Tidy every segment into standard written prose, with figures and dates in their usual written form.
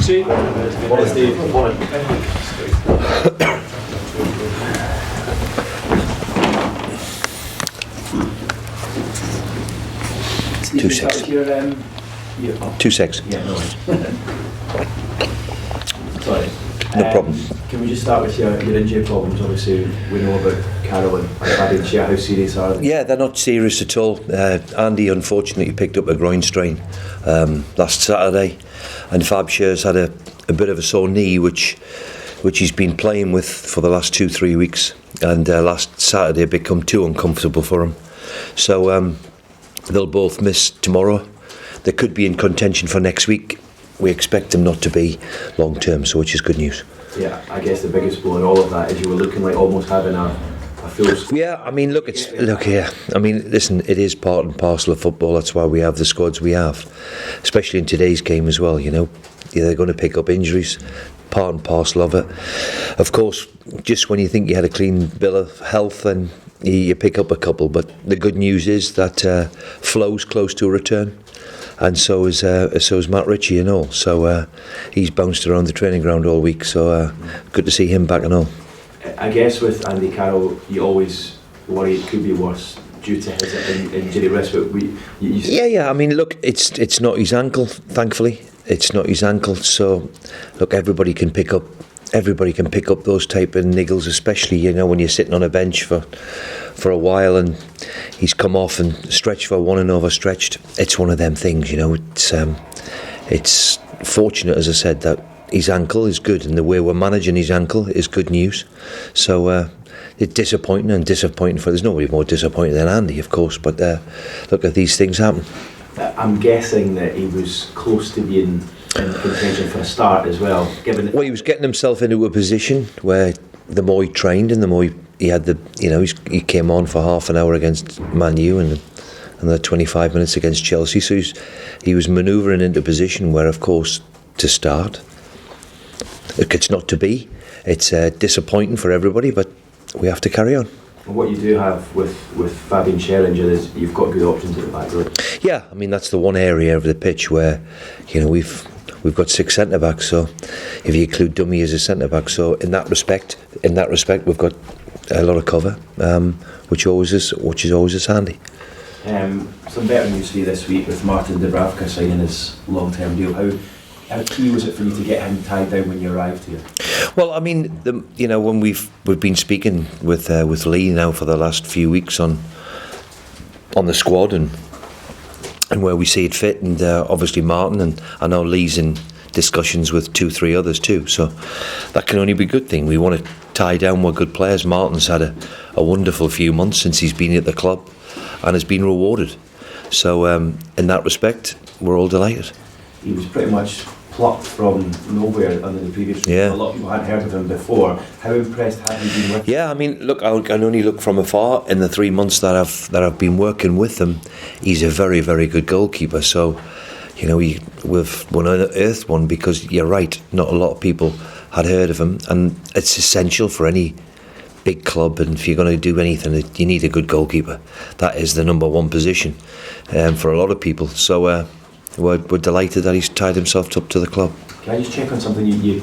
See? Morning, Steve. Morning. 2-6. 2-6. Yeah, no worries. Sorry. No problem. Can we just start with your injury problems? Obviously, we know about Carol and Fabian. How serious are they? Yeah, they're not serious at all. Andy unfortunately picked up a groin strain last Saturday, and Fab Shear's had a bit of a sore knee, which he's been playing with for the last 2-3 weeks, and last Saturday it become too uncomfortable for him. So they'll both miss tomorrow. They could be in contention for next week. We expect them not to be long term, so which is good news. Yeah, I guess the biggest blow in all of that is you were looking like almost having a full. Yeah, I mean, look here. I mean, listen, it is part and parcel of football. That's why we have the squads we have, especially in today's game as well. You know, they're going to pick up injuries, part and parcel of it. Of course, just when you think you had a clean bill of health, then you pick up a couple. But the good news is that Flo's close to a return. And so is Matt Ritchie and all. So he's bounced around the training ground all week. So good to see him back and all. I guess with Andy Carroll, you always worry it could be worse due to his injury risk. But yeah. I mean, look, it's not his ankle. Thankfully, it's not his ankle. So look, everybody can pick up those type of niggles, especially when you're sitting on a bench for a while and he's come off and stretched for one and overstretched. It's one of them things, it's fortunate, as I said, that his ankle is good and the way we're managing his ankle is good news. So it's disappointing for there's nobody more disappointed than Andy, of course, but look, at these things happen. I'm guessing that he was close to being in contention for a start as well. Well, he was getting himself into a position where the more he trained and the more he had he came on for half an hour against Man U and the 25 minutes against Chelsea. So he was manoeuvring into a position where, of course, to start, it's not to be. It's disappointing for everybody, but we have to carry on. And what you do have with Fabian Schär injured is you've got good options at the back row. Yeah, I mean that's the one area of the pitch where we've got 6 centre backs. So if you include Dummy as a centre back, so in that respect, we've got a lot of cover, which is always handy. Some better news for you this week with Martin Dubravka signing his long-term deal. How key was it for you to get him tied down when you arrived here? Well, I mean, when we've been speaking with Lee now for the last few weeks on the squad and where we see it fit, and obviously Martin, and I know Lee's in discussions with 2-3 others too. So that can only be a good thing. We want to tie down more good players. Martin's had a wonderful few months since he's been at the club and has been rewarded. So in that respect, we're all delighted. He was pretty much plucked from nowhere under the previous. Yeah. A lot of people hadn't heard of him before. How impressed have you been with him? Yeah, I mean, look, I can only look from afar. In the 3 months that I've been working with him, he's a very, very good goalkeeper. So, we've unearthed one, because you're right, not a lot of people had heard of him, and it's essential for any big club. And if you're going to do anything, you need a good goalkeeper. That is the number one position for a lot of people. So. We're delighted that he's tied himself up to the club. Can I just check on something you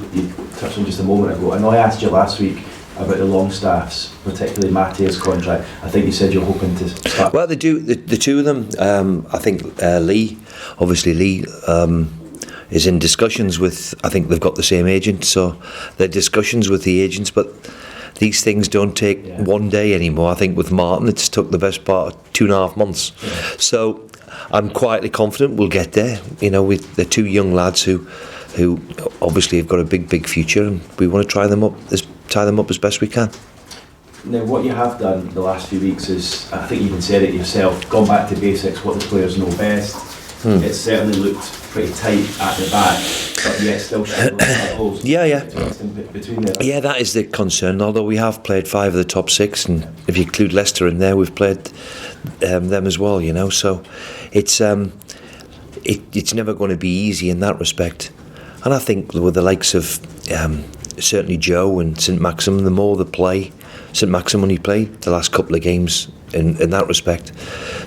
touched on just a moment ago? I know I asked you last week about the Longstaffs, particularly Matea's contract. I think you said you're hoping to start. Well, they do. The two of them. I think Lee is in discussions with. I think they've got the same agent, so they're discussions with the agents. But these things don't take one day anymore. I think with Martin, it's took the best part of 2.5 months. Yeah. So. I'm quietly confident we'll get there. With the two young lads who obviously have got a big future, and we want to tie them up as best we can. Now, what you have done the last few weeks is, I think you even said it yourself, gone back to basics, what the players know best. It certainly looked pretty tight at the back, but yet still showing holes. Yeah. Between them. Yeah, that is the concern. Although we have played 5 of the top 6, and if you include Leicester in there, we've played them as well. So it's never going to be easy in that respect. And I think with the likes of certainly Joe and St Maxim, the more they play, St Maxim only played the last couple of games in that respect.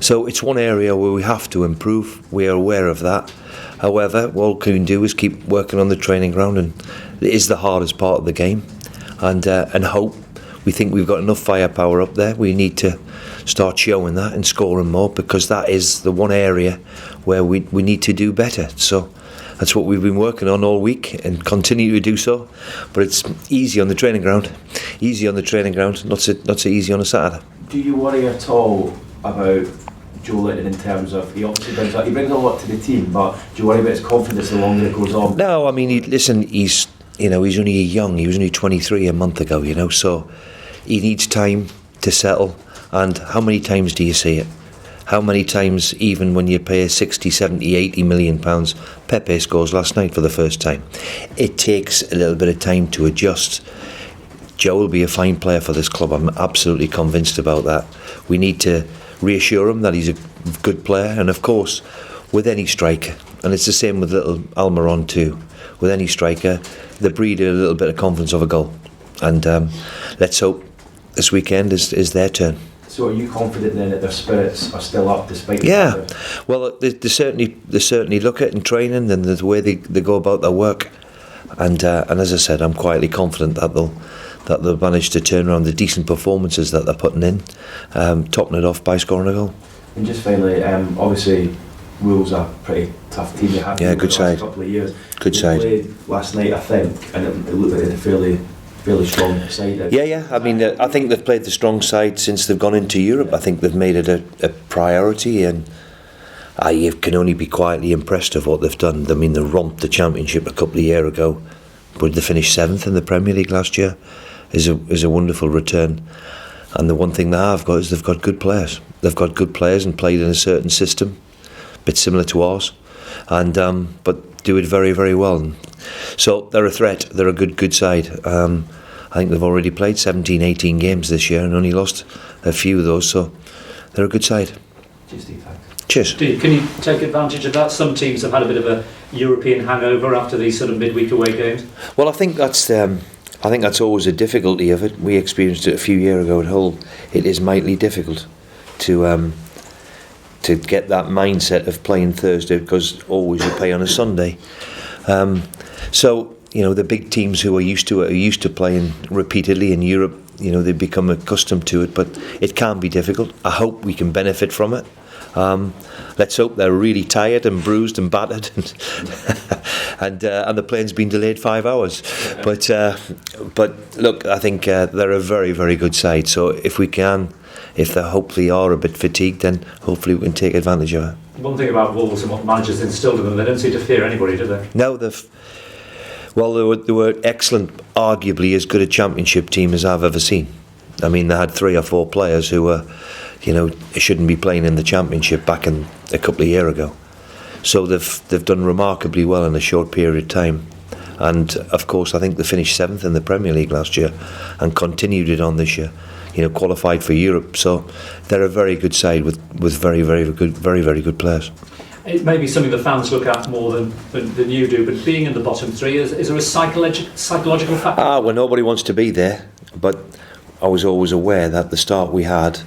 So it's one area where we have to improve. We are aware of that. However, what we can do is keep working on the training ground, and it is the hardest part of the game. And hope. We think we've got enough firepower up there. We need to start showing that and scoring more, because that is the one area where we need to do better. So that's what we've been working on all week and continue to do so. But it's easy on the training ground. Not so easy on a Saturday. Do you worry at all about Joe Litton in terms of, he obviously brings a lot to the team, but do you worry about his confidence the longer it goes on? No, I mean, he's only young. He was only 23 a month ago, so he needs time to settle. And how many times do you see it? How many times, even when you pay 60, 70, 80 million pounds, Pepe scores last night for the first time? It takes a little bit of time to adjust. Joe will be a fine player for this club. I'm absolutely convinced about that. We need to reassure him that he's a good player. And of course, with any striker, and it's the same with little Almiron too, with any striker, they breed a little bit of confidence of a goal. And let's hope this weekend is their turn. So are you confident then that their spirits are still up despite? Yeah, well, they certainly look at in training and the way they go about their work, and as I said, I'm quietly confident that they'll manage to turn around the decent performances that they're putting in, topping it off by scoring a goal. And just finally, obviously, Wolves are a pretty tough team. They have been good the side. last couple of years. Good they side. Played last night, I think, and it looked like a fairly strong side. Yeah. I mean, I think they've played the strong side since they've gone into Europe. I think they've made it a priority, and I can only be quietly impressed of what they've done. I mean, they romped the Championship a couple of years ago, but they finished 7th in the Premier League last year. Is a wonderful return. And the one thing they have got is they've got good players. They've got good players and played in a certain system, a bit similar to ours, and but do it very, very well. So they're a threat. They're a good side. I think they've already played 17, 18 games this year and only lost a few of those. So they're a good side. Cheers, Steve. Thanks. Cheers. Can you take advantage of that? Some teams have had a bit of a European hangover after these sort of midweek away games. Well, I think that's always a difficulty of it. We experienced it a few years ago at Hull. It is mightily difficult to get that mindset of playing Thursday, because always you play on a Sunday. So the big teams who are used to playing repeatedly in Europe, they become accustomed to it, but it can be difficult. I hope we can benefit from it. Let's hope they're really tired and bruised and battered, and the plane's been delayed 5 hours. But look, I think they're a very, very good side. So if they hopefully are a bit fatigued, then hopefully we can take advantage of it. One thing about Wolves and what managers instilled in them, they don't seem to fear anybody, do they? No, they were excellent, arguably as good a Championship team as I've ever seen. I mean, they had 3 or 4 players who were, shouldn't be playing in the Championship back in a couple of years ago. So they've done remarkably well in a short period of time. And of course, I think they finished 7th in the Premier League last year and continued it on this year. Qualified for Europe. So they're a very good side with very, very good players. It may be something the fans look at more than you do, but being in the bottom 3, is there a psychological factor? Well, nobody wants to be there, but I was always aware that the start we had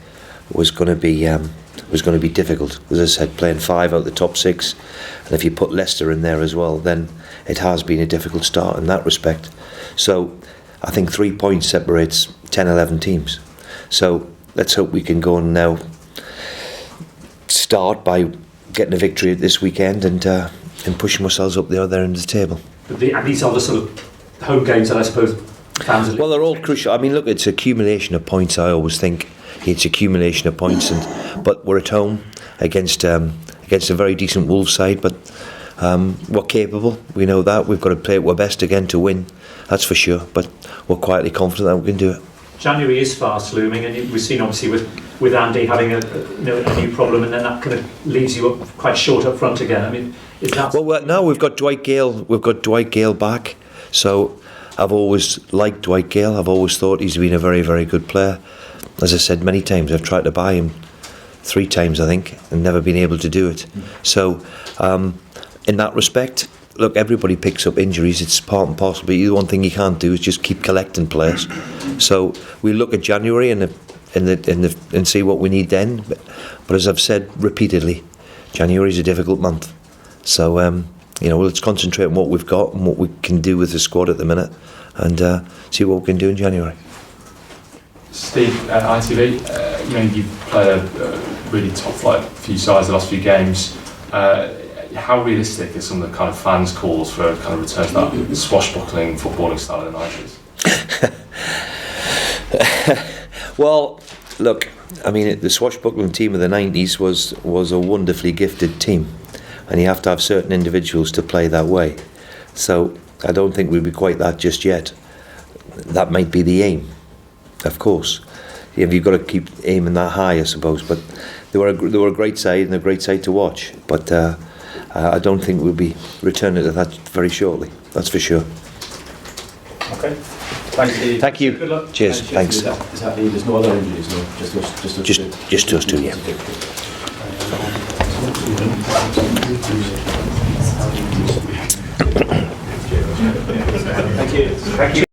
was going to be difficult. As I said, playing 5 out of the top 6, and if you put Leicester in there as well, then it has been a difficult start in that respect. So I think 3 points separates 10, 11 teams. So let's hope we can go and now start by getting a victory this weekend and pushing ourselves up the other end of the table. But these are the sort of home games that I suppose fans are... Well, they're all crucial. I mean, look, it's accumulation of points. I always think it's accumulation of points, but we're at home against a very decent Wolves side. But we're capable. We know that. We've got to play at our best again to win. That's for sure. But we're quietly confident that we can do it. January is fast looming, and we've seen obviously with Andy having a new problem, and then that kind of leaves you up quite short up front again. I mean, is that... Well, now we've got Dwight Gale. We've got Dwight Gale back. So I've always liked Dwight Gale. I've always thought he's been a very, very good player. As I said many times, I've tried to buy him 3 times, I think, and never been able to do it. So in that respect, look, everybody picks up injuries. It's part and parcel. But the one thing you can't do is just keep collecting players. So we look at January, and and see what we need then. But as I've said repeatedly, January is a difficult month. So let's concentrate on what we've got and what we can do with the squad at the minute, and see what we can do in January. Steve, at ITV, you've played a really top flight few sides the last few games. How realistic are some of the kind of fans' calls for a kind of return to that swashbuckling footballing style of the 90s? Well, look, I mean, the swashbuckling team of the 90s was a wonderfully gifted team, and you have to have certain individuals to play that way. So I don't think we'll be quite that just yet. That might be the aim, of course. You've got to keep aiming that high, I suppose. But they were a great side and a great side to watch. But I don't think we'll be returning to that very shortly. That's for sure. Okay. Thanks, Steve. Thank you. Good luck. Cheers. Thanks. Is that there's no other injuries, no? Just those two, yeah. Thank you.